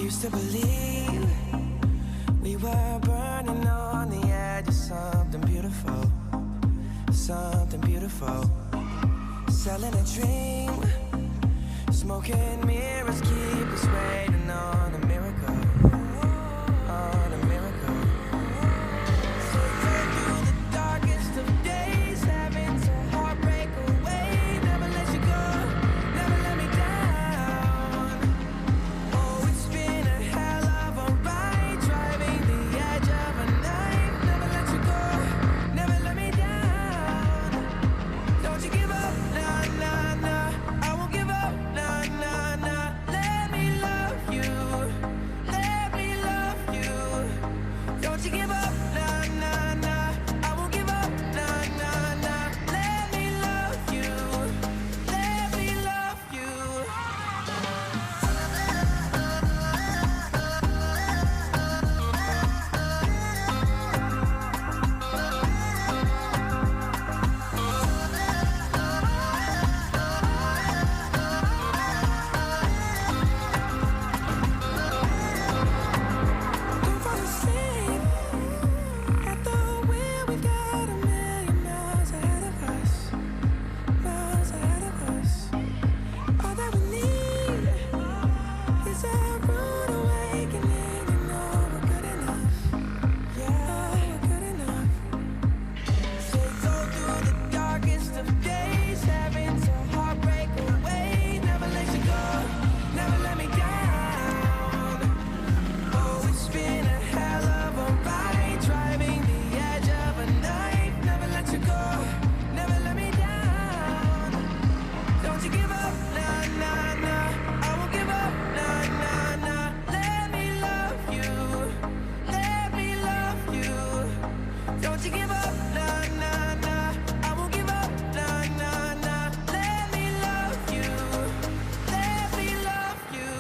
used to believe we were burning on the edge of something beautiful, something beautiful. Selling a dream, smoking mirrors keep us waiting on a miracle, on a miracle. Take through the darkest of days, having to heartbreak away. Never let you go, never let me down. Oh, it's been a hell of a ride, driving the edge of a knife. Never let you go, never let me down. Don't you give up, nah, nah, nah. I won't give up, nah, nah, nah. Let me love you, let me love you. Don't you give up, nah, nah, nah. I won't give up, nah, nah, nah. Let me love you, let me love you. Don't fall asleep at the wheel. We've got a million miles ahead of us, miles ahead of us. All that we need is a rude awakening. You know we're good enough, yeah, we're good enough. So go through the darkest of days, having to heartbreak away. Never let you go, never let me down. Oh, it's been a hell of a ride, driving the edge of a knife. Never let you go, never let me down. Don't you give up, nah, nah, nah. I won't give up, nah, nah, nah. Let me love you, let me love you. Don't you give up, nah, nah, nah. I won't give up, nah, nah, nah. Let me love you, let me love you.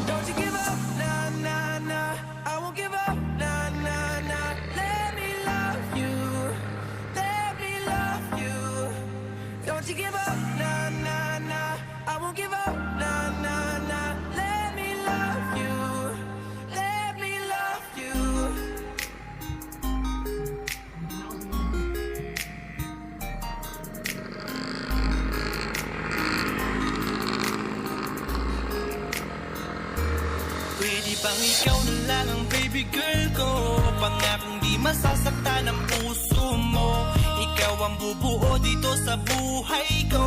Don't you give up, nah, nah, nah. I won't give up, nah, nah, nah. Let me love you, let me love you. Don't you give up, nah, nah, nah. I won't give up, nah, nah, nah. Let me love you, let me love you. Pwede bang ikaw na lang ang baby girl ko? Pangakong di masasaktan ang puso mo. Ikaw ang bubuo dito sa buhay ko,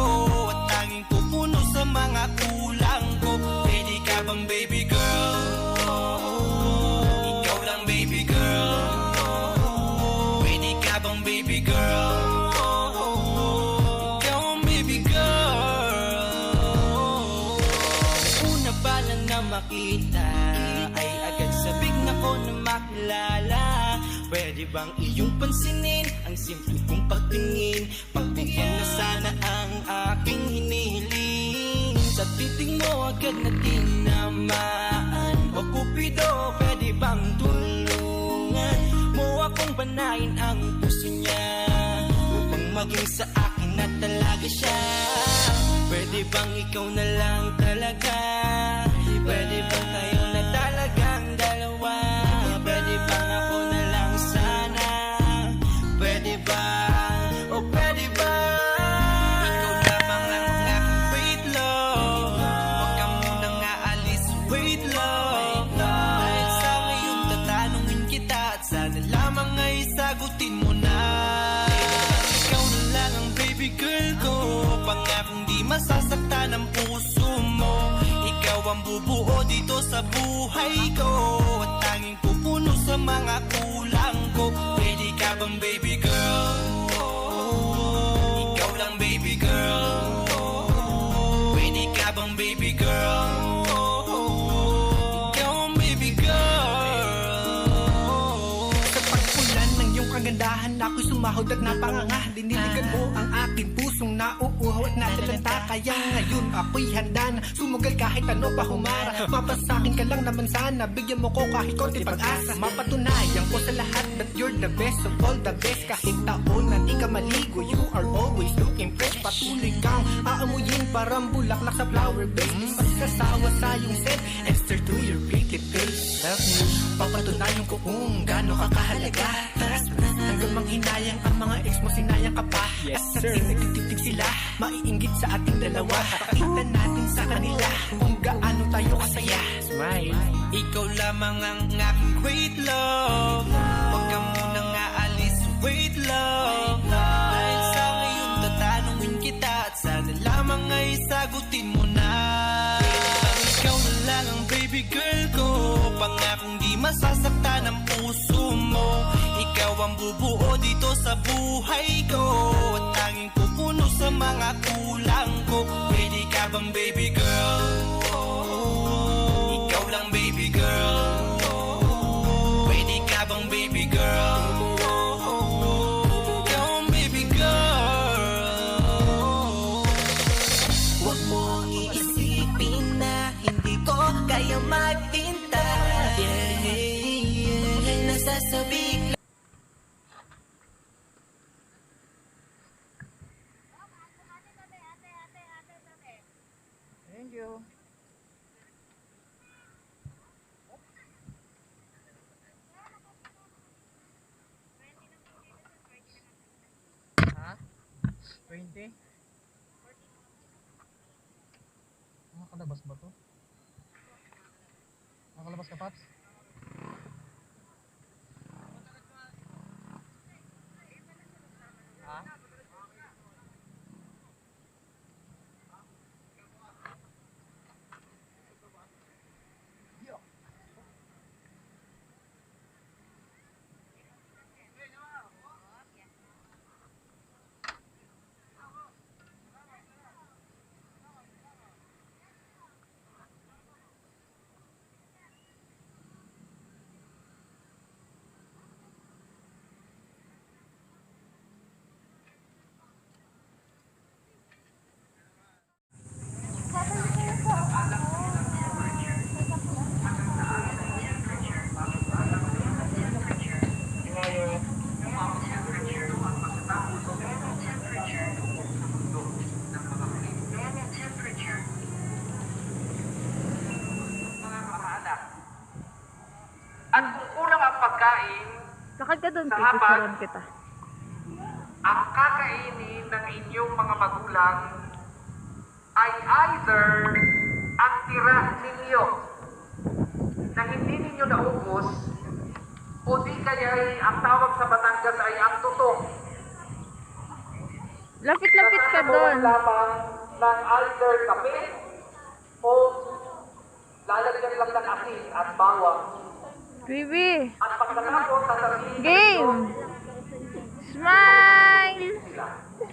at tanging pupuno sa mga kulang ko. Pwede ka bang baby girl? Ikaw lang baby girl. Pwede ka bang baby girl? Ikaw ang baby girl. Una pa lang na makita ay agad sabik na ko na makilala. Pwede bang iyong pansinin ang simple kong pagtingin? Pagbigyan na sana ang aking hinihiling. Sa titig mo agad na tinamaan. O Cupido, pwede bang tulungan mo akong banayin ang puso niya, upang maging sa akin na talaga siya? Pwede bang ikaw na lang talaga? Pwede bang tayo na talagang dalawa? Pwede bang ako na lang sana? Pwede ba? O pwede ba? Ikaw lamang ang aking wait love. Huwag ka munang aalis, wait love. Dahil sa ngayon tatanungin kita, at sana lamang ay sagutin mo na. Ikaw na lang ang baby girl ko, pangakong di masasaktan ang puso mo. Ikaw ang bubuo dito sa buhay ko, at tanging pupuno sa mga kulang ko. Pwede ka bang baby girl? bang baby girl? Ikaw ang baby girl. Sa pagpulan ng iyong kagandahan, ako'y sumahod at napanganga. Diniligan mo ang aking pusong nauuhaw at natalanta. Kaya ngayon ako'y handa na sumugal kahit ano pa humara. Mapasakin ka lang naman sana, bigyan mo ko kahit konti pag-asa. Mapatunayan ko sa lahat that you're the best of all the best. Kahit taon na di ka maligo, you are always looking fresh. Patuloy kang aamuyin parang bulaklak sa flower base. Di masasawa sa iyong scent, Esther to your pretty face. Love me, papatunayan ko kung gaano ka kahalaga. Taras hanggang manghinayang ang mga ex mo, sinayang ka pa. Yes, at sir, nagtitig sila, maiinggit sa ating dalawa. Pakita natin sa kanila kung gaano tayo kasaya. Smile. Ikaw lamang ang aking great love. Huwag ka munang aalis, wait love. Dahil sa ngayon tatanungin kita at sana lamang ay sagutin mo na. Ikaw na lang ang baby girl ko, pangakong di masasaktan ang puso mo. Ikaw ang bubuo dito sa buhay ko, at tanging pupuno sa mga kulang ko. Pwede ka bang baby girl? Ikaw lang baby girl. Pwede ka bang baby girl? Ikaw ang baby girl. Huwag mong iisipin na hindi ko kaya magpinta. Nasasabi Thank you. Ha? 20? Nakalabas ba to? Nakalabas ka, Paps? Ha? At kung kulang ang pagkain, Lakad ka doon, Sa pipicturean hapag. kita. ang kakainin ng inyong mga magulang ay either ang tira ninyo na hindi ninyo naubos o di kaya ang tawag sa Batangas ay ang tutong. Lapit-lapit ka doon. Lamang ng either kape o lalagyan lang ng asin at bawang. Bibi, At pagkatapos sasabihin game! Smile!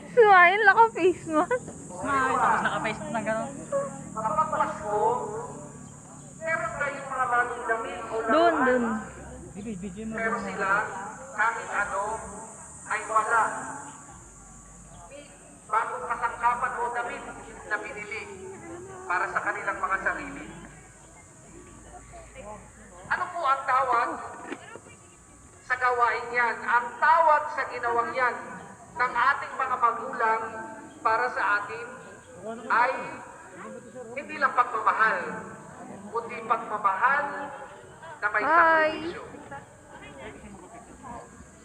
Smile, naka-face mask. Tapos naka-face na gano'n. kapag Pasko, meron kayong mga bagong damit o Doon, laruan, doon. Video mo pero sila, kahit ano, ay wala. Bagong kasangkapan o damit na binili para sa kanilang mga sarili. Ano po ang tawag sa gawain yan? Ang tawag sa ginawang yan ng ating mga magulang para sa atin ay hindi lang pagmamahal, kundi pagmamahal na may Hi. sakripisyo.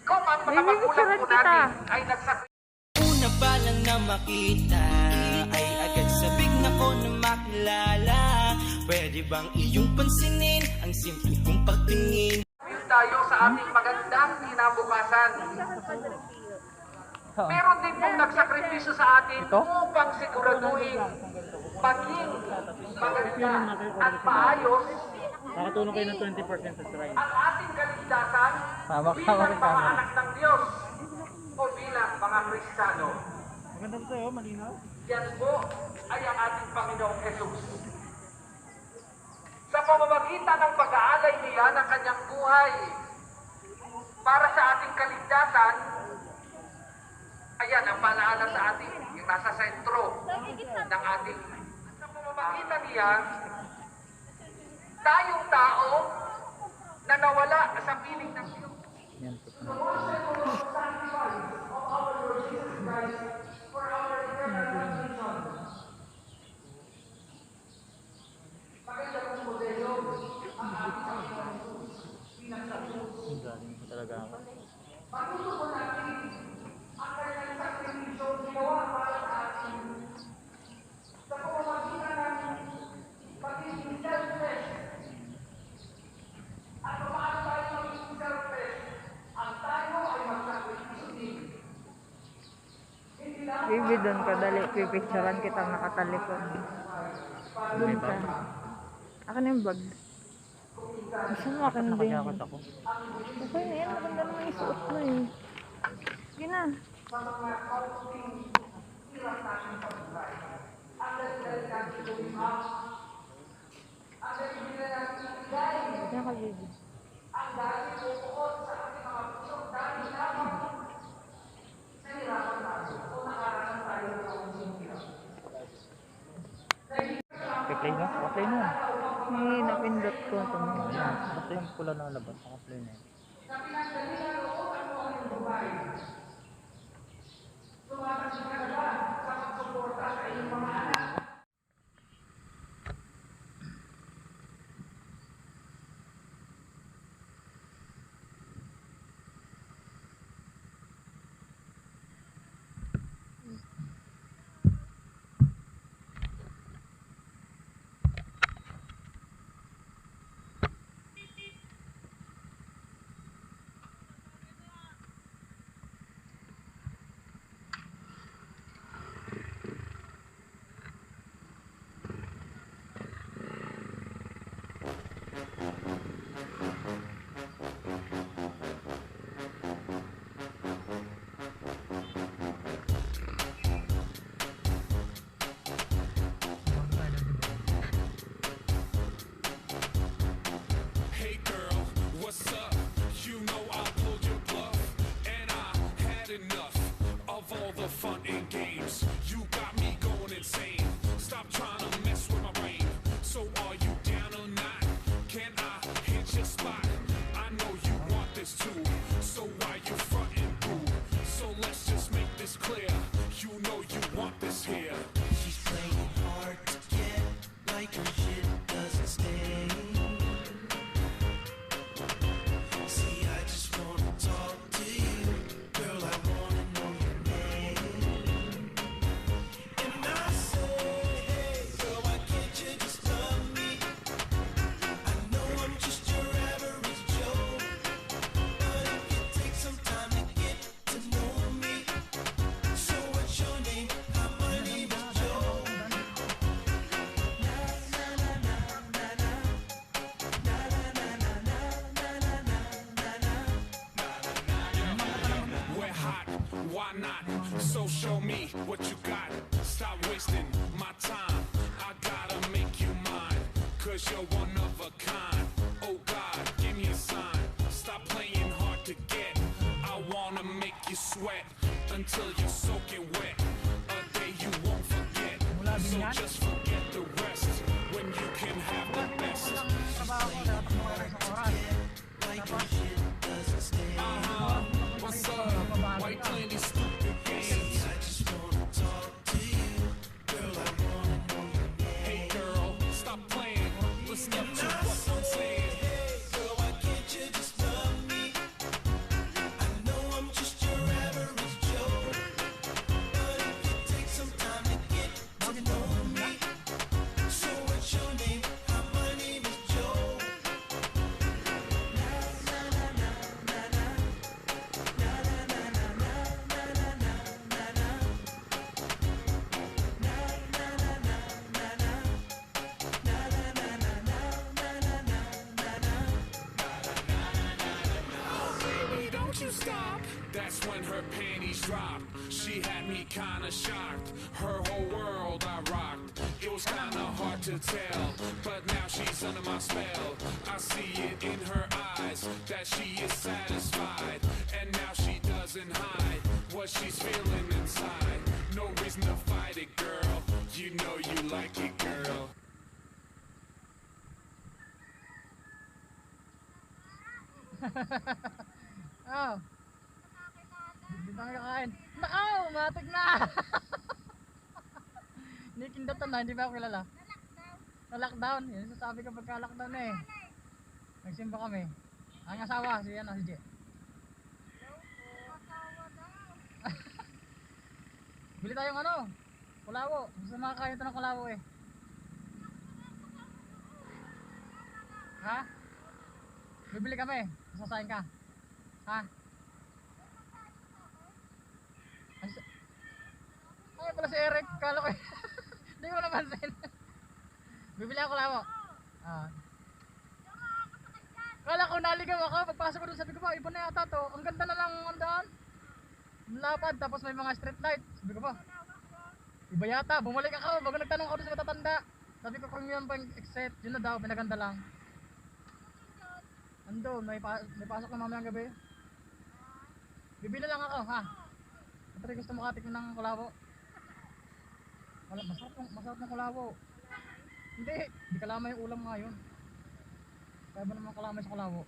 Kung ang mga Baby, magulang po picturean kita. natin ay nagsakripisyo, Una pa lang na makita ay agad sabik na ko na makilala. Pwede bang iyong pansinin ang simple kong pagtingin? tayo sa ating magandang kinabukasan. Meron din pong nagsakripisyo sa atin upang siguraduhin maging maganda at maayos Nakatulong kayo ng 20% sa try. ang ating kaligtasan Hawak-hawak bilang yung mga camera. anak ng Diyos o bilang mga Kristiyano. Maganda po tayo, malinaw. Yan po ay ang ating Panginoong Jesus. Sa pamamagitan ng pag-aalay niya ng kanyang buhay para sa ating kaligtasan, ayan ang palaala sa ating, yung nasa sentro ng ating, sa pamamagitan niya, tayong tao na nawala sa piling ng Diyos. Galing ko talaga ako. Baby, doon ka dali. Pipicturean kitang nakatalikod. Doon ka. Akin na yung bag. Gusto mo akin din. Nakajakot ako. Okay na yan. Maganda naman yung suot mo eh. Sige na. Yan ka, baby. Naka-play na? Naka-play na. May napindot ko ito. Ayan. Basta yung pula na labas. Naka-play na. Hey girl, what's up? You know I pulled your bluff, and I had enough of all the fun and games. You got me going insane. Stop trying to mess with my brain. So are you down or not? Can I hit your spot? I know you want this too. So why you frontin', boo? So let's just make this clear. You know you want this here. She's playing hard to get, like her shit doesn't stay. See, I just wanna talk to you, girl. I wanna know your name. And I say, hey, girl, why can't you just love me? I know I'm just your average Joe, but it can take some time to get to know me. So what's your name? My name is Joe. We're hot, why not? So show me what you got. Stop wasting my time. I gotta make you mine, cause you're one of a kind. Oh God, give me a sign. Stop playing hard to get. I wanna make you sweat until you're soaking wet. A day you won't forget. So just forget the rest when you can have the best. What's up? Why you playing these stupid games? I just wanna talk to you, girl. I wanna know your name. Hey girl, stop playing. Listen up to what I'm saying. Hey, girl, why can't you just love me? I know I'm just your average Joe, That's when her panties dropped. She had me kinda shocked. Her whole world I rocked. It was kinda hard to tell, but now she's under my spell. I see it in her eyes that she is satisfied, and now she doesn't hide what she's feeling inside. No reason to fight it, girl. You know you like it, girl. Oh. Hindi na kakain. Nakaw! Matik na! Nikindatan na, hindi ba ako kilala? Na-lockdown. Yan sasabi ko pagka-lockdown eh. Nagsimba kami. Ang asawa, si J. Bili tayong ano? Kulawo. Gusto makakain ito ng kulawo eh. Ha? Bibili kami. Sasayin ka. Ha? Ay pala si Eric. Kala ko eh. Hindi ko napansin. Bibili ako kulawo. Ah. Kala ko naligaw ako. Pagpasok ko doon sabi ko ba, iba na yata to. Ang ganda na lang ang daan. Lapad, tapos may mga street light. Sabi ko ba, iba yata. Bumalik ako bago nagtanong ako doon sa matatanda. Sabi ko kung yun pa yung exit, yun na daw, pinaganda lang. Ando, may pasok na mamayang gabi. Bibili lang ako, ha? Kapag gusto mo katik ng kulawo. Wala, masarap ng kulawo. Hindi kalamay yung ulam ngayon. Kaya ba naman kalamay sa kulawo?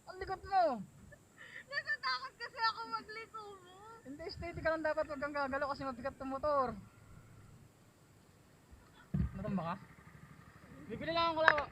Ang likot mo! Natatakot kasi ako magliko mo. Hindi, steady ka lang dapat wag kang gagalaw kasi mabigat ng motor. Natumba ka? Bibili lang ako kulawo.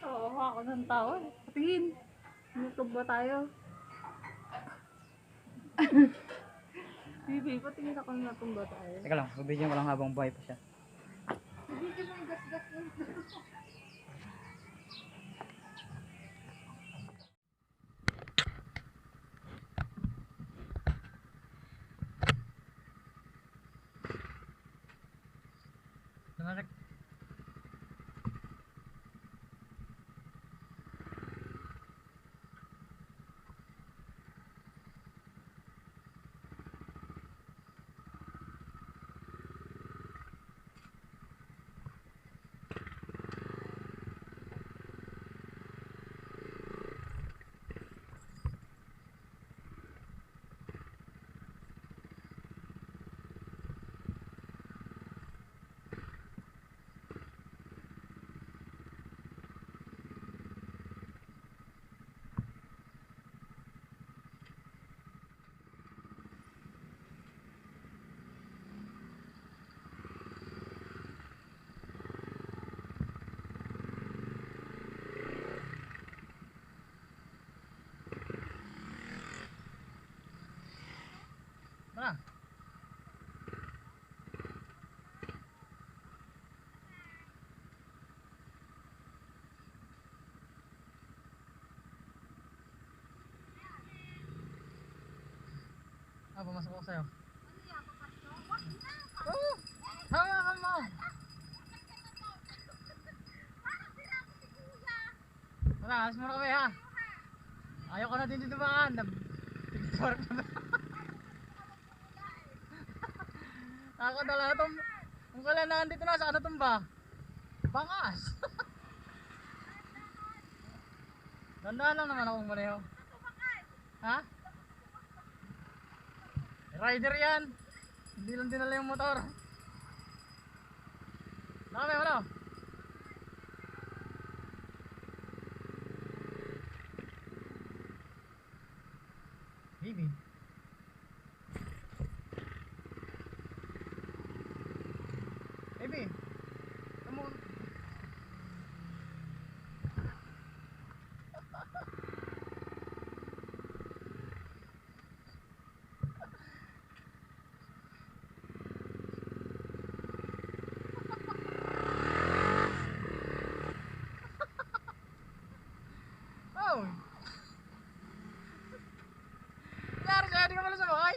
Oo, ako ng tao. Patingin. YouTube ba tayo? Bibi, patingin ako ng YouTube ba tayo? Teka lang, bibigyan ko lang habang buhay pa siya. Bibi mo yung gas-gas mo. Namalag. Tara. Pumasok ako sa'yo. Oo! Hawakan mo! Tara, alas mo na kami ha! Ayaw ko na din dito baan! Nag-picture ko na! Nakakadala itong... Ang kala na andito na, saan na tumba? Bangas! Dandaan lang naman akong maneho. Ha? Rider yan! Hindi lang dinala yung motor. Nakami, wala? Baby. Baby. Come on. Oh. Lari siya, di ka pala sa bahay.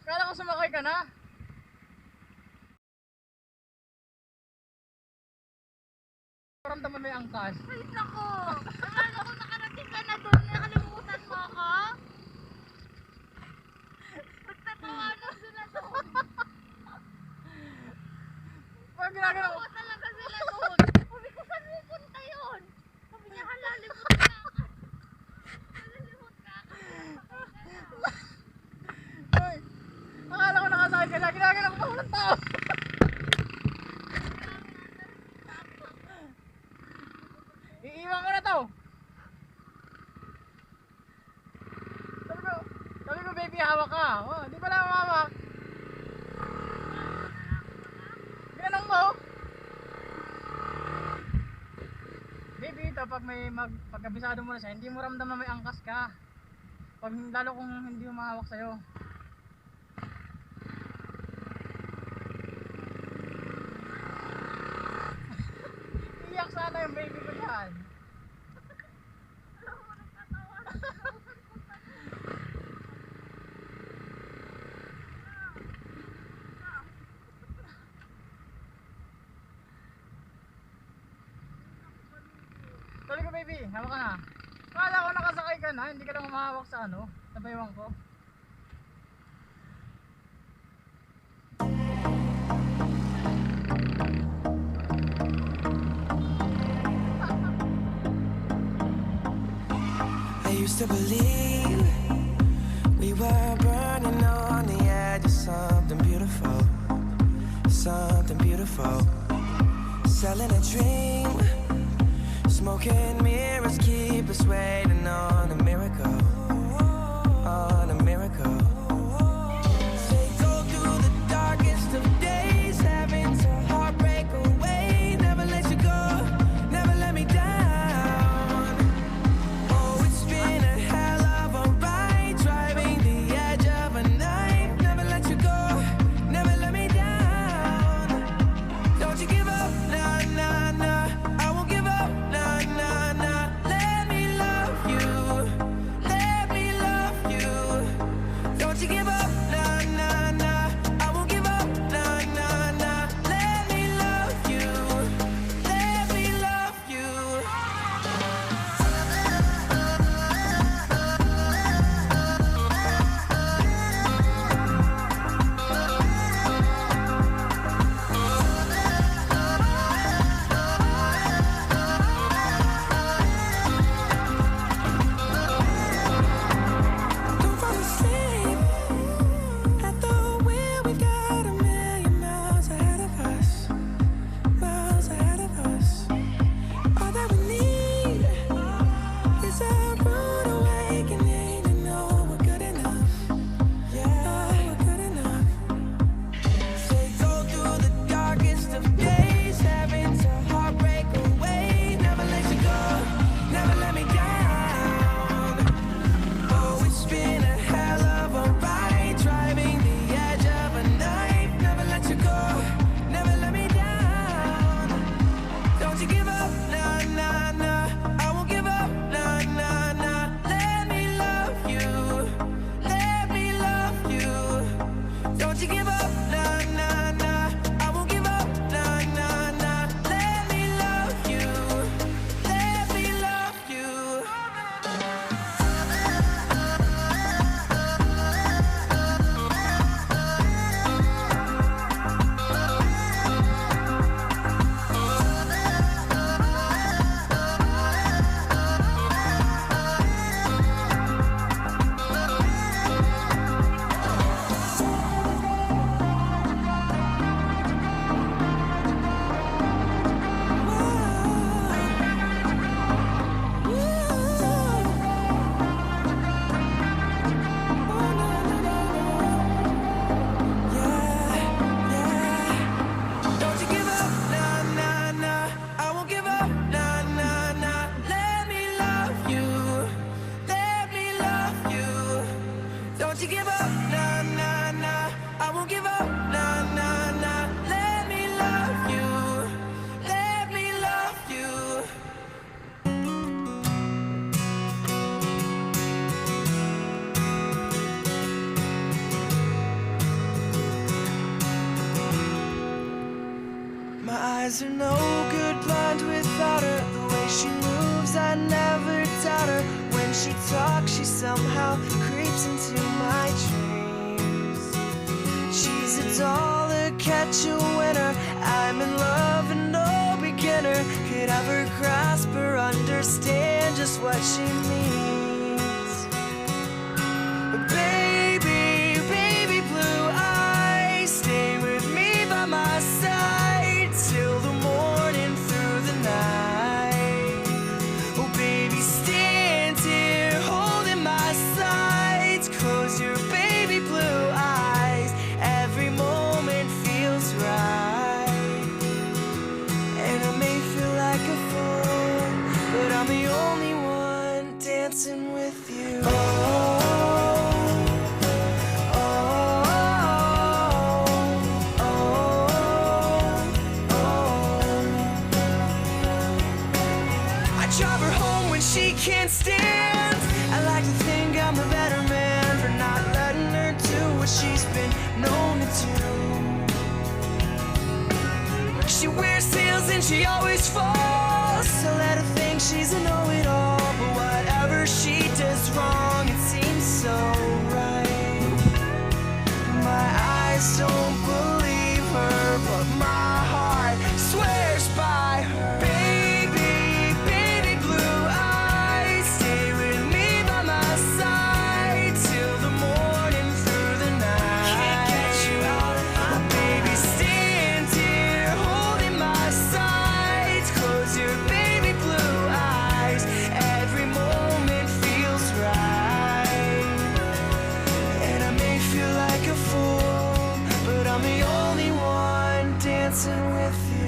Kala ko sumakay ka na. Ramdaman mo yung angkas. Ay, nako! Akala ko nakarating ka na doon. Nakalimutan mo ako? Magtatawanan sila doon. Pag ginagano ko. Oo, talaga sila doon. Sabi ko, saan mo punta yun? Sabi niya, halalimot ka ka. Halalimot ka ka. Ay, akala ko nakasakit ka na. Ginagano ko pa walang tao. Iiwan ko na to. Sabi ko baby hawak ka. Oh, di pala hawak. lang mo. Baby, ito pag pagkabisado mo na siya, hindi mo ramdam na may angkas ka. Pag lalo kung hindi mo mahawak sa'yo. Iyak sana yung baby ko yan. Sabi ko baby, hawak ka na. Kala ko nakasakay ka na, hindi ka lang humahawak sa ano, sa baywang ko. I used to believe we were burning on the edge of something beautiful, something beautiful. Selling a dream, smoking mirrors keep us waiting on a miracle, on a miracle. They go through the darkest of days, having to heartbreak away. Never let you go, never let me down. Oh, it's been a hell of a ride, driving the edge of a knife. Never let you go, never let me down. Don't you give up, nah, nah, nah. I won't give up, nah, nah, nah. Let me love you, let me love you. Don't you give up, nah, nah, nah. I won't give up, nah, nah, nah. Let me love you, let me love you. Don't fall asleep at the wheel. We've got a million miles ahead of us, miles ahead of us. All that we need is a rude awakening to know we're good enough. Yeah, we're good enough. They go through the darkest of days, having to heartbreak away. Never let you go, never let me down. Oh, it's been a hell of a ride, driving the edge of a knife. Never let you go, never let me down. Don't you give up, nah, nah, nah. I won't give up, nah, nah, nah. Let me love you, let me love you. Don't you give up, nah, nah, nah. I won't give up, nah, nah, nah. Let me love you, let me love you. Don't you give up, nah, nah, nah. I won't give up, nah, nah, nah. Let me love you, let me love you. Don't you give up, nah, nah, nah. I won't give up, nah, nah, nah. Let me love you, let me love you. My eyes are no good, blind without her. The way she moves, I never doubt her. When she talks, she somehow creeps into my dreams. She's a doll, a catch a winner. I'm in love and no beginner could ever grasp or understand just what she means. Baby, baby blue eyes, stay with me by my side till the morning through the night. Oh baby, stand here holding my sides. Close your baby blue eyes, every moment feels right. I'm the only one dancing with you. I drive her home when she can't stand. I like to think I'm a better man for not letting her do what she's been known to do. She wears heels and she always falls. I let her think she's a know-it-all, but whatever she does wrong, it seems so right. My eyes don't believe her, but my heart swears by her. Baby, baby blue eyes, stay with me by my side till the morning, through the night. Can't get you out of my baby, stand here holding my sides. Close your baby blue eyes, every moment feels right. And I may feel like a fool, but I'm the only one dancing with you.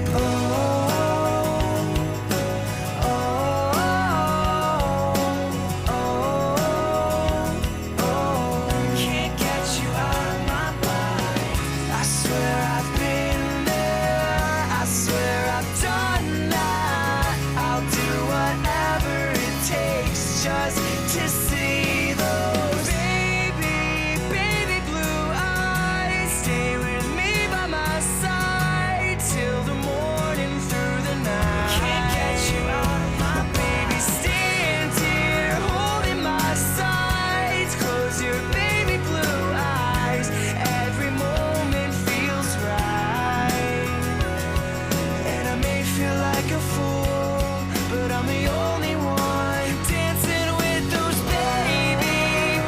Can't get you out of my mind. I swear I've been there, I swear I've done that. I'll do whatever it takes just to see those baby, baby blue eyes. Stay with me by my side till the morning, through the night. Can't get you out of my baby, stand here holding my sides. Close your baby blue eyes, every moment feels right. And I may feel like a fool, but I'm the only one dancing with those baby,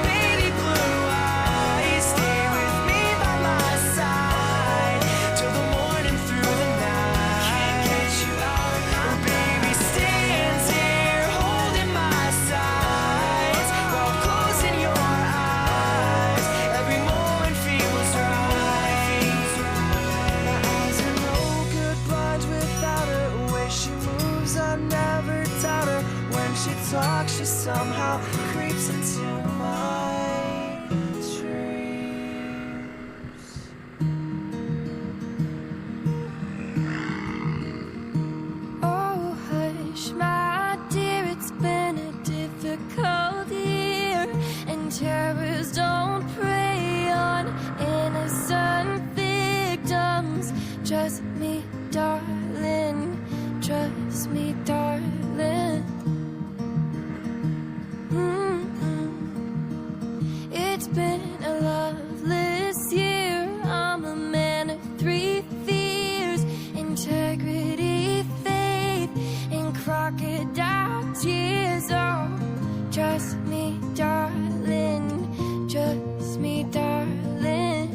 baby blue eyes. Stay with me by my side till the morning, through the night. Can't get you out of my baby, stands here holding my sides while closing your eyes. Every moment feels right. My eyes are no good, blind without her. The way she moves, I never doubt her. When she talks, she somehow creeps into my dreams. Oh, hush, my dear, it's been a difficult year, and terrors don't prey on innocent victims. Trust me, darling, trust me, darling. It's been a loveless year. I'm a man of three fears: integrity, faith, and crocodile tears. Oh, trust me, darling, trust me, darling.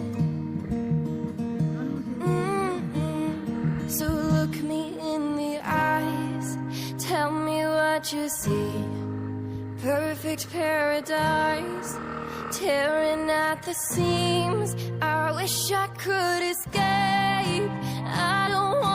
So look me in the eyes, tell me what you see. Perfect paradise, tearing at the seams. I wish I could escape. I don't want